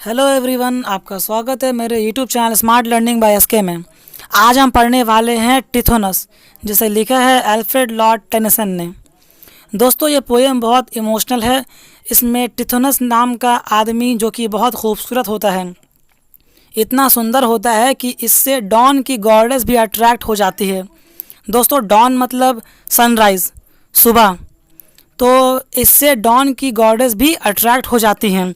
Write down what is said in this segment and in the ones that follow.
Hello everyone, आपका स्वागत है मेरे YouTube channel smart learning by SK में। आज हम पढ़ने वाले हैं टिथोनस, जिसे लिखा है अल्फ्रेड लॉर्ड टेनिसन ने। दोस्तों, ये पोएम बहुत इमोशनल है। इसमें टिथोनस नाम का आदमी, जो कि बहुत खूबसूरत होता है, इतना सुंदर होता है कि इससे डॉन की गॉडेस भी अट्रैक्ट हो जाती है। दोस्तों, डॉन मतलब सनराइज़, सुबह। तो इससे डॉन की गॉडेस भी अट्रैक्ट हो जाती हैं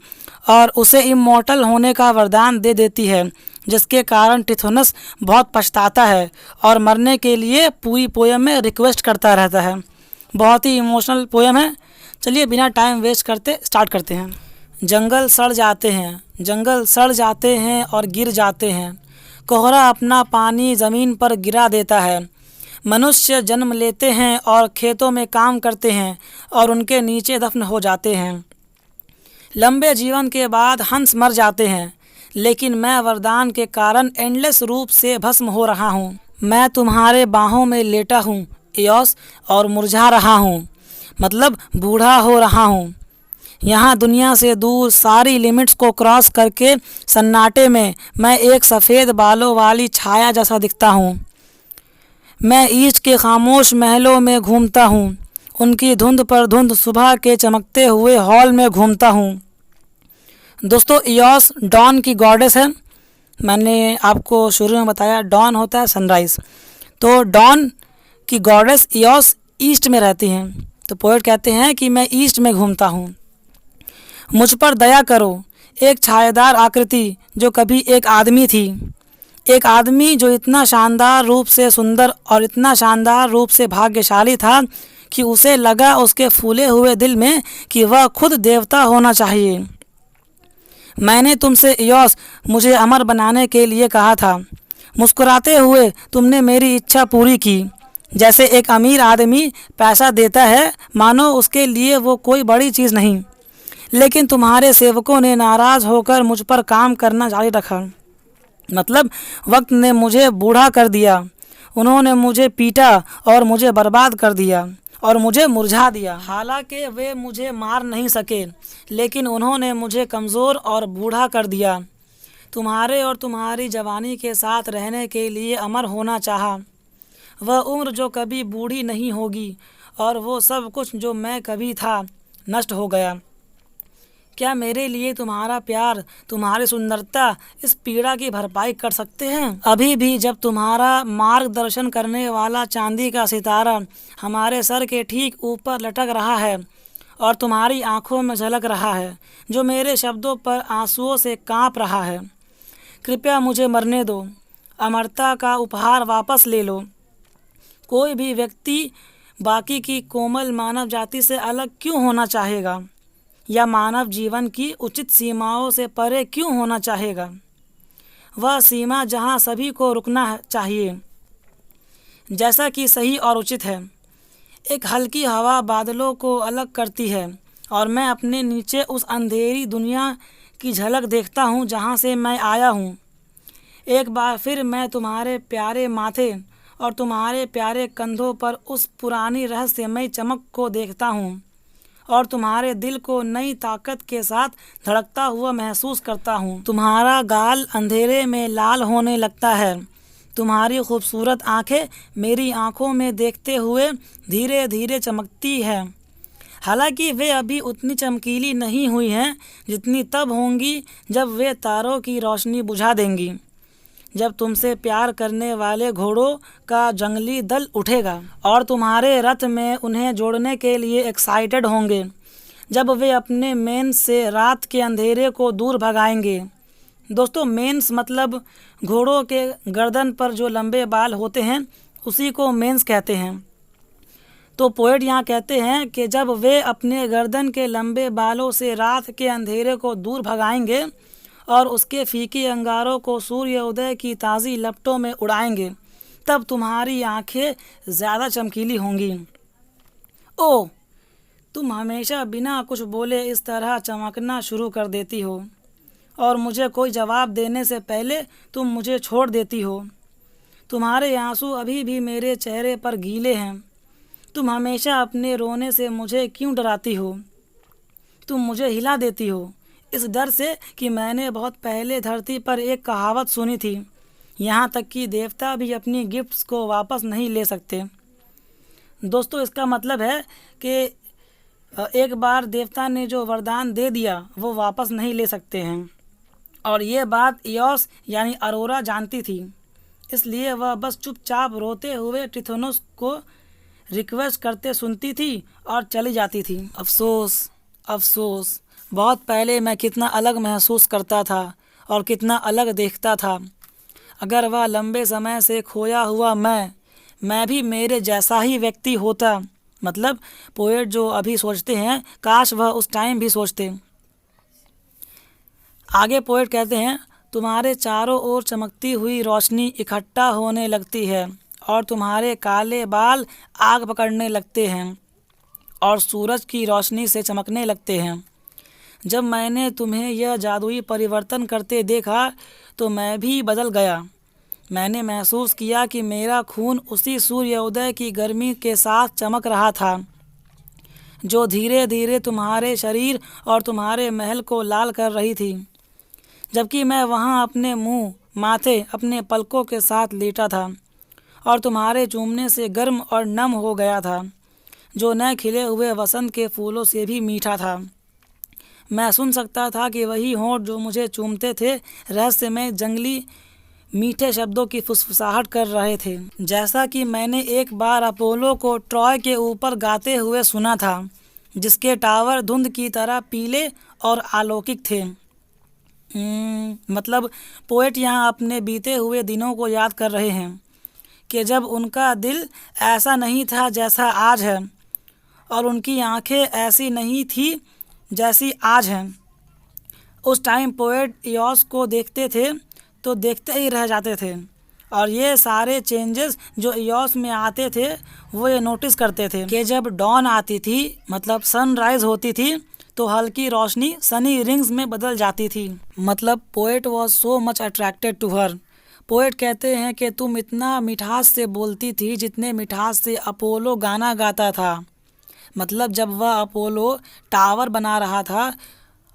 और उसे इमॉर्टल होने का वरदान दे देती है, जिसके कारण टिथोनस बहुत पछताता है और मरने के लिए पूरी पोएम में रिक्वेस्ट करता रहता है। बहुत ही इमोशनल पोएम है। चलिए बिना टाइम वेस्ट करते स्टार्ट करते हैं। जंगल सड़ जाते हैं, जंगल सड़ जाते हैं और गिर जाते हैं। कोहरा अपना पानी ज़मीन पर गिरा देता है। मनुष्य जन्म लेते हैं और खेतों में काम करते हैं और उनके नीचे दफन हो जाते हैं। लंबे जीवन के बाद हंस मर जाते हैं, लेकिन मैं वरदान के कारण एंडलेस रूप से भस्म हो रहा हूँ। मैं तुम्हारे बाहों में लेटा हूँ इयोस, और मुरझा रहा हूँ, मतलब बूढ़ा हो रहा हूँ। यहाँ दुनिया से दूर सारी लिमिट्स को क्रॉस करके सन्नाटे में मैं एक सफ़ेद बालों वाली छाया जैसा दिखता हूँ। मैं ईस्ट के खामोश महलों में घूमता हूँ, उनकी धुंध पर धुंध सुबह के चमकते हुए हॉल में घूमता हूँ। दोस्तों, इयोस डॉन की गॉडेस है। मैंने आपको शुरू में बताया, डॉन होता है सनराइज़। तो डॉन की गॉडेस इयोस ईस्ट में रहती हैं। तो पोएट कहते हैं कि मैं ईस्ट में घूमता हूँ। मुझ पर दया करो, एक छायादार आकृति जो कभी एक आदमी थी, एक आदमी जो इतना शानदार रूप से सुंदर और इतना शानदार रूप से भाग्यशाली था कि उसे लगा उसके फूले हुए दिल में कि वह खुद देवता होना चाहिए। मैंने तुमसे इयोस मुझे अमर बनाने के लिए कहा था। मुस्कुराते हुए तुमने मेरी इच्छा पूरी की। जैसे एक अमीर आदमी पैसा देता है, मानो उसके लिए वो कोई बड़ी चीज़ नहीं। लेकिन तुम्हारे सेवकों ने नाराज़ होकर मुझ पर काम करना जारी रखा। मतलब वक्त ने मुझे बूढ़ा कर दिया। उन्होंने मुझे पीटा और मुझे बर्बाद कर दिया और मुझे मुरझा दिया। हालांकि वे मुझे मार नहीं सके, लेकिन उन्होंने मुझे कमज़ोर और बूढ़ा कर दिया। तुम्हारे और तुम्हारी जवानी के साथ रहने के लिए अमर होना चाहा। वह उम्र जो कभी बूढ़ी नहीं होगी, और वो सब कुछ जो मैं कभी था, नष्ट हो गया। क्या मेरे लिए तुम्हारा प्यार, तुम्हारी सुंदरता इस पीड़ा की भरपाई कर सकते हैं? अभी भी जब तुम्हारा मार्गदर्शन करने वाला चांदी का सितारा हमारे सर के ठीक ऊपर लटक रहा है और तुम्हारी आंखों में झलक रहा है, जो मेरे शब्दों पर आंसुओं से कांप रहा है, कृपया मुझे मरने दो। अमरता का उपहार वापस ले लो। कोई भी व्यक्ति बाकी की कोमल मानव जाति से अलग क्यों होना चाहेगा, या मानव जीवन की उचित सीमाओं से परे क्यों होना चाहेगा? वह सीमा जहाँ सभी को रुकना चाहिए, जैसा कि सही और उचित है। एक हल्की हवा बादलों को अलग करती है और मैं अपने नीचे उस अंधेरी दुनिया की झलक देखता हूँ जहाँ से मैं आया हूँ। एक बार फिर मैं तुम्हारे प्यारे माथे और तुम्हारे प्यारे कंधों पर उस पुरानी रहस्यमय चमक को देखता हूँ और तुम्हारे दिल को नई ताकत के साथ धड़कता हुआ महसूस करता हूँ। तुम्हारा गाल अंधेरे में लाल होने लगता है। तुम्हारी खूबसूरत आंखें मेरी आंखों में देखते हुए धीरे धीरे चमकती है। हालांकि वे अभी उतनी चमकीली नहीं हुई हैं जितनी तब होंगी जब वे तारों की रोशनी बुझा देंगी, जब तुमसे प्यार करने वाले घोड़ों का जंगली दल उठेगा और तुम्हारे रथ में उन्हें जोड़ने के लिए एक्साइटेड होंगे, जब वे अपने मेंस से रात के अंधेरे को दूर भगाएंगे। दोस्तों, मेंस मतलब घोड़ों के गर्दन पर जो लंबे बाल होते हैं, उसी को मेंस कहते हैं। तो पोएट यहाँ कहते हैं कि जब वे अपने गर्दन के लंबे बालों से रात के अंधेरे को दूर भगाएंगे और उसके फीके अंगारों को सूर्योदय की ताज़ी लपटों में उड़ाएंगे, तब तुम्हारी आंखें ज़्यादा चमकीली होंगी। ओह, तुम हमेशा बिना कुछ बोले इस तरह चमकना शुरू कर देती हो और मुझे कोई जवाब देने से पहले तुम मुझे छोड़ देती हो। तुम्हारे आंसू अभी भी मेरे चेहरे पर गीले हैं। तुम हमेशा अपने रोने से मुझे क्यों डराती हो? तुम मुझे हिला देती हो, इस डर से कि मैंने बहुत पहले धरती पर एक कहावत सुनी थी, यहाँ तक कि देवता भी अपनी गिफ्ट्स को वापस नहीं ले सकते। दोस्तों, इसका मतलब है कि एक बार देवता ने जो वरदान दे दिया वो वापस नहीं ले सकते हैं। और ये बात इयोस यानी अरोरा जानती थी, इसलिए वह बस चुपचाप रोते हुए टिथोनस को रिक्वेस्ट करते सुनती थी और चली जाती थी। अफसोस, अफसोस, बहुत पहले मैं कितना अलग महसूस करता था और कितना अलग देखता था। अगर वह लंबे समय से खोया हुआ मैं भी मेरे जैसा ही व्यक्ति होता। मतलब पोएट जो अभी सोचते हैं, काश वह उस टाइम भी सोचते। आगे पोएट कहते हैं, तुम्हारे चारों ओर चमकती हुई रोशनी इकट्ठा होने लगती है और तुम्हारे काले बाल आग पकड़ने लगते हैं और सूरज की रोशनी से चमकने लगते हैं। जब मैंने तुम्हें यह जादुई परिवर्तन करते देखा तो मैं भी बदल गया। मैंने महसूस किया कि मेरा खून उसी सूर्योदय की गर्मी के साथ चमक रहा था जो धीरे धीरे तुम्हारे शरीर और तुम्हारे महल को लाल कर रही थी, जबकि मैं वहाँ अपने मुंह, माथे, अपने पलकों के साथ लेटा था और तुम्हारे चूमने से गर्म और नम हो गया था, जो नए खिले हुए वसंत के फूलों से भी मीठा था। मैं सुन सकता था कि वही होंठ जो मुझे चूमते थे रहस्यमय जंगली मीठे शब्दों की फुसफुसाहट कर रहे थे, जैसा कि मैंने एक बार अपोलो को ट्रॉय के ऊपर गाते हुए सुना था, जिसके टावर धुंध की तरह पीले और अलौकिक थे। मतलब पोएट यहाँ अपने बीते हुए दिनों को याद कर रहे हैं कि जब उनका दिल ऐसा नहीं था जैसा आज है और उनकी आंखें ऐसी नहीं थी जैसी आज हैं। उस टाइम पोएट इयोस को देखते थे तो देखते ही रह जाते थे और ये सारे चेंजेस जो इयोस में आते थे वो ये नोटिस करते थे कि जब डॉन आती थी, मतलब सनराइज होती थी, तो हल्की रोशनी सनी रिंग्स में बदल जाती थी। मतलब poet was so much attracted to her. Poet कहते हैं कि तुम इतना मिठास से बोलती थी जितने मिठास से अपोलो गाना गाता था। मतलब जब वह अपोलो टावर बना रहा था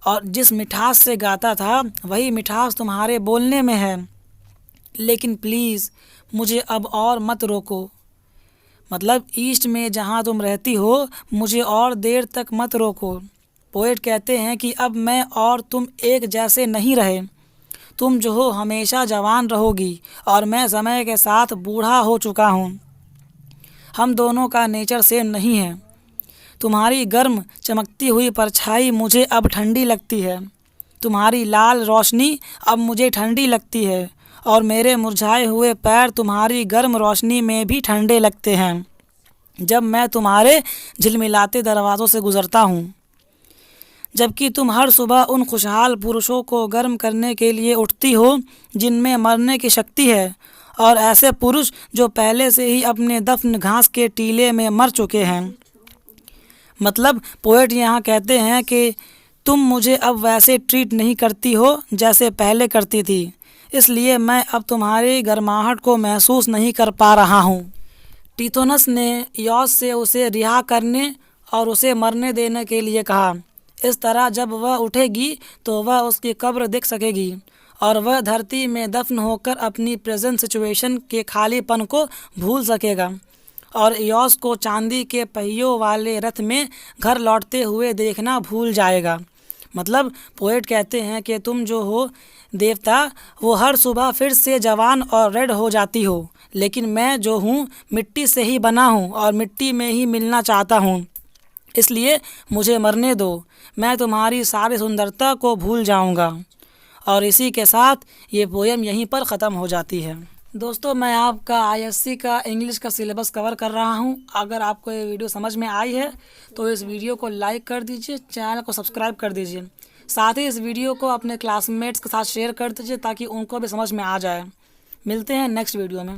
और जिस मिठास से गाता था वही मिठास तुम्हारे बोलने में है। लेकिन प्लीज़ मुझे अब और मत रोको। मतलब ईस्ट में जहाँ तुम रहती हो मुझे और देर तक मत रोको। पोएट कहते हैं कि अब मैं और तुम एक जैसे नहीं रहे। तुम जो हो हमेशा जवान रहोगी और मैं समय के साथ बूढ़ा हो चुका हूँ। हम दोनों का नेचर सेम नहीं है। तुम्हारी गर्म चमकती हुई परछाई मुझे अब ठंडी लगती है, तुम्हारी लाल रोशनी अब मुझे ठंडी लगती है और मेरे मुरझाए हुए पैर तुम्हारी गर्म रोशनी में भी ठंडे लगते हैं जब मैं तुम्हारे झिलमिलाते दरवाज़ों से गुज़रता हूँ। जबकि तुम हर सुबह उन खुशहाल पुरुषों को गर्म करने के लिए उठती हो जिनमें मरने की शक्ति है, और ऐसे पुरुष जो पहले से ही अपने दफन घास के टीले में मर चुके हैं। मतलब पोएट यहाँ कहते हैं कि तुम मुझे अब वैसे ट्रीट नहीं करती हो जैसे पहले करती थी, इसलिए मैं अब तुम्हारी गर्माहट को महसूस नहीं कर पा रहा हूँ। टिथोनस ने इयोस से उसे रिहा करने और उसे मरने देने के लिए कहा। इस तरह जब वह उठेगी तो वह उसकी कब्र देख सकेगी और वह धरती में दफन होकर अपनी प्रेजेंट सिचुएशन के खालीपन को भूल सकेगा और इयोस को चांदी के पहियों वाले रथ में घर लौटते हुए देखना भूल जाएगा। मतलब पोएट कहते हैं कि तुम जो हो देवता, वो हर सुबह फिर से जवान और रेड हो जाती हो, लेकिन मैं जो हूँ मिट्टी से ही बना हूँ और मिट्टी में ही मिलना चाहता हूँ, इसलिए मुझे मरने दो। मैं तुम्हारी सारी सुंदरता को भूल जाऊँगा। और इसी के साथ ये पोएम यहीं पर ख़त्म हो जाती है। दोस्तों, मैं आपका ISC का इंग्लिश का सिलेबस कवर कर रहा हूं। अगर आपको ये वीडियो समझ में आई है तो इस वीडियो को लाइक कर दीजिए, चैनल को सब्सक्राइब कर दीजिए। साथ ही इस वीडियो को अपने क्लासमेट्स के साथ शेयर कर दीजिए ताकि उनको भी समझ में आ जाए। मिलते हैं नेक्स्ट वीडियो में।